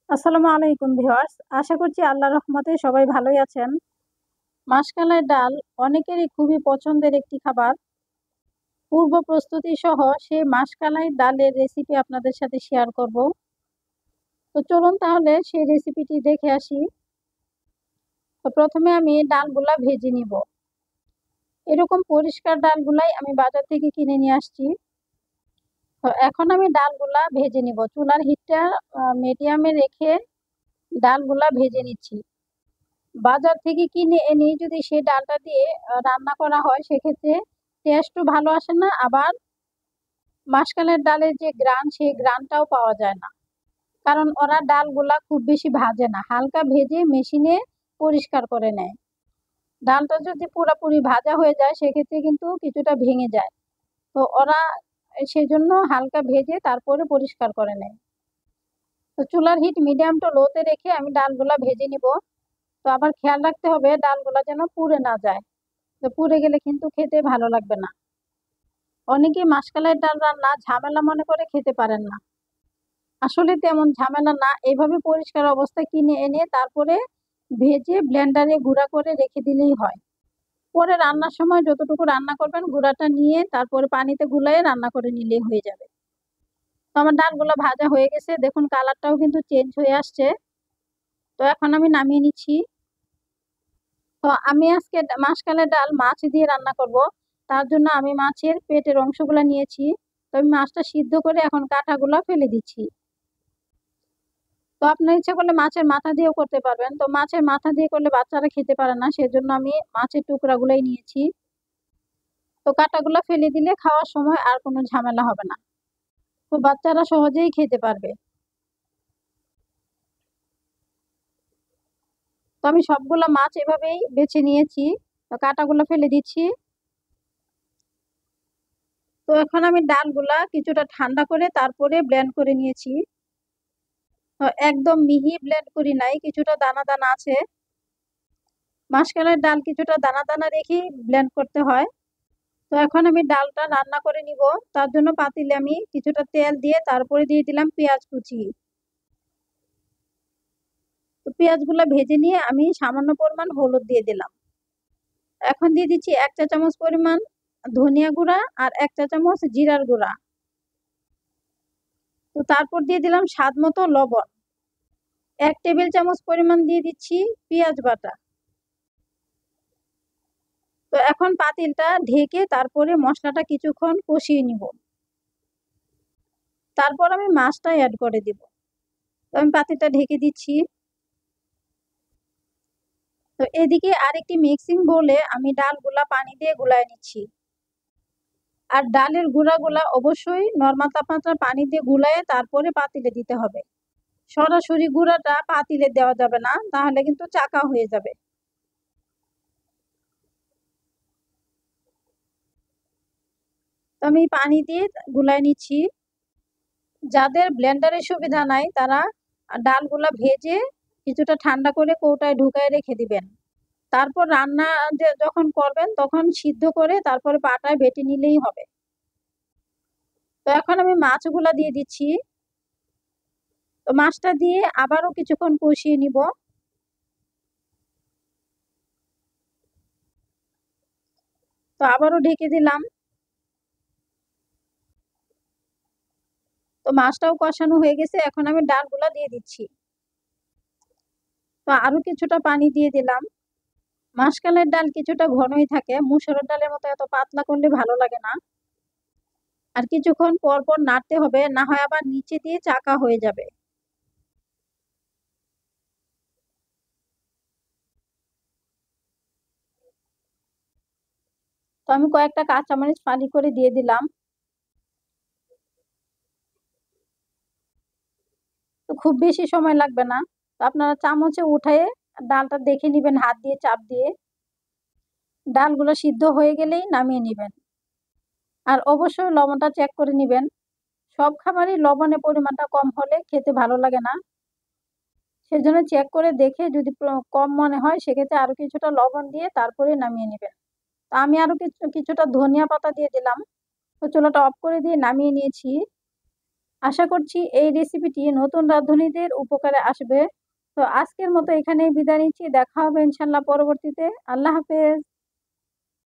আসসালামু আলাইকুম ভিউয়ার্স। আশা করছি আল্লাহর রহমতে সবাই ভালোই আছেন। মাসকলাই ডাল অনেকেরই খুবই পছন্দের একটি খাবার। পূর্ব প্রস্তুতি সহ সেই মাসকলাই ডালের রেসিপি আপনাদের সাথে শেয়ার করব। তো চলুন তাহলে সেই রেসিপিটি দেখে আসি। তো প্রথমে আমি ডালগুলা ভেজে নিব। এরকম পরিষ্কার ডালগুলাই আমি বাজার থেকে কিনে নিয়ে আসছি। তো এখন আমি ডালগুলা ভেজে নিব। চুলার হিটটা মিডিয়ামে রেখে ডালগুলা ভেজে নিচ্ছি। বাজার থেকে কিনে এনে যদি সেই ডালটা দিয়ে রান্না করা হয় সেক্ষেত্রে টেস্টও ভালো আসে না, আবার মাসকলাইয়ের ডালের যে গ্রান সেই গ্রানটাও পাওয়া যায় না। কারণ ওরা ডালগুলা খুব বেশি ভাজে না, হালকা ভেজে মেশিনে পরিষ্কার করে নেয়। ডালটা যদি পুরোপুরি ভাজা হয়ে যায় সেক্ষেত্রে কিন্তু কিছুটা ভেঙে যায়। তো ওরা সেই জন্য হালকা ভেজে তারপরে পরিষ্কার করে নেয়। তো চুলার হিট মিডিয়াম টু লোতে রেখে আমি ডালগুলা ভেজে নিব। তো আবার খেয়াল রাখতে হবে ডালগুলা যেন পুড়ে না যায়। তো পুড়ে গেলে কিন্তু খেতে ভালো লাগবে না। অনেকেই মাসকলাইয়ের ডাল রান্না ঝামেলা মনে করে খেতে পারেন না। আসলে তেমন ঝামেলা না, এইভাবে পরিষ্কার অবস্থায় কিনে এনে তারপরে ভেজে ব্লেন্ডারে গুঁড়া করে রেখে দিলেই হয়। পরে রান্নার সময় যতটুকু রান্না করবেন গুঁড়াটা নিয়ে তারপরে পানিতে গুলাইয়ে রান্না করে নিলেই হয়ে যাবে। তো আমার ডালগুলো ভাজা হয়ে গেছে, দেখুন কালারটাও কিন্তু চেঞ্জ হয়ে আসছে। তো এখন আমি নামিয়ে নিচ্ছি। তো আমি আজকে মাসকলাইয়ের ডাল মাছ দিয়ে রান্না করব। তার জন্য আমি মাছের পেটের অংশগুলো নিয়েছি। তো আমি মাছটা সিদ্ধ করে এখন কাঁটাগুলো ফেলে দিচ্ছি। তো আপনার ইচ্ছা করলে মাছের মাথা দিয়েও করতে পারবেন। তো মাছের মাথা দিয়ে করলে বাচ্চারা খেতে পারে না, সেজন্য আমি মাছের টুকরাগুলাই নিয়েছি। তো কাঁটাগুলো ফেলে দিলে খাওয়ার সময় আর কোনো ঝামেলা হবে না। তো বাচ্চারা সহজেই খেতে পারবে। তো আমি সবগুলো মাছ এভাবেই বেছে নিয়েছি। তো কাঁটাগুলো ফেলে দিচ্ছি। তো এখন আমি ডালগুলা কিছুটা ঠান্ডা করে তারপরে ব্লেন্ড করে নিয়েছি। তো একদম মিহি ব্লেন্ড করি নাই, কিছুটা দানা দানা আছে। মাসকলাইয়ের ডাল কিছুটা দানা দানা রেখেই ব্লেন্ড করতে হয়। তো এখন আমি ডালটা রান্না করে নিব। তার জন্য পাতিলে আমি কিছুটা তেল দিয়ে তারপরে দিয়ে দিলাম পেঁয়াজ কুচি। তো পেঁয়াজগুলো ভেজে নিয়ে আমি সামান্য পরিমাণ হলুদ দিয়ে দিলাম। এখন দিয়ে দিচ্ছি 1 চা চামচ পরিমাণ ধনিয়া গুঁড়া আর 1 চা চামচ জিরার গুঁড়া। তো তারপর দিয়ে দিলাম স্বাদ মতো লবণ। 1 টেবিল চামচ পরিমাণ দিয়ে দিচ্ছি পেঁয়াজ বাটা। তো এখন পাতিলটা ঢেকে তারপরে মশলাটা কিছুক্ষণ কষিয়ে নিব। তারপর আমি মাছটা অ্যাড করে দিব। তো আমি পাতিলটা ঢেকে দিচ্ছি। তো এদিকে আরেকটি মিক্সিং বোলে আমি ডালগুলা পানি দিয়ে গুলায় নিচ্ছি। আর ডালের গুঁড়াগুলা অবশ্যই নরমাল তাপমাত্রার পানি দিয়ে গুলায়ে তারপরে পাতিলে দিতে হবে। সরাসরি গুঁড়াটা পাতিলে দেওয়া যাবে না, তাহলে কিন্তু চাকা হয়ে যাবে। তো আমি পানি দিয়ে গুলায় নিচ্ছি। যাদের ব্লেন্ডারের সুবিধা নাই তারা ডালগুলা ভেজে কিছুটা ঠান্ডা করে কৌটায় ঢুকায় রেখে দিবেন। তারপর রান্না যখন করবেন তখন সিদ্ধ করে তারপরে পাটায় বেটে নিলেই হবে। তো এখন আমি মাছগুলা দিয়ে দিচ্ছি। তো মাছটা দিয়ে আবারও কিছুক্ষণ কষিয়ে নিব। তো আবারও ঢেকে দিলাম। তো মাছটাও কষানো হয়ে গেছে, এখন আমি ডালগুলা দিয়ে দিচ্ছি। তো আরো কিছুটা পানি দিয়ে দিলাম। মাসকলাইয়ের ডাল কিছুটা ঘনই থাকে, মুসুরের ডালের মতো এত পাতলা করলে ভালো লাগে না। আর কিছুক্ষণ পর পর নাড়তে হবে, না হয় আবার নিচে দিয়ে চাকা হয়ে যাবে। তো আমি কয়েকটা কাঁচামরিচ ফালি করে দিয়ে দিলাম। তো খুব বেশি সময় লাগবে না। তো আপনারা চামচে উঠায়ে ডালটা দেখে নিবেন হাত দিয়ে চাপ দিয়ে। ডালগুলো সিদ্ধ হয়ে গেলেই নামিয়ে নিবেন। আর অবশ্যই লবণটা চেক করে নিবেন। সব খাবারই লবণের পরিমাণটা কম হলে খেতে ভালো লাগে না। সেজন্য চেক করে দেখে যদি কম মনে হয় সেক্ষেত্রে আরো কিছুটা লবণ দিয়ে তারপরে নামিয়ে নিবেন। তো আমি আরো কিছুটা ধনিয়া পাতা দিয়ে দিলাম। তো চুলাটা অফ করে দিয়ে নামিয়ে নিয়েছি। আশা করছি এই রেসিপিটি নতুন রাঁধুনিদের উপকারে আসবে। তো আজকের মতো এখানেই বিদায় নিচ্ছি। দেখা হবে ইনশাল্লাহ পরবর্তীতে। আল্লাহ হাফেজ।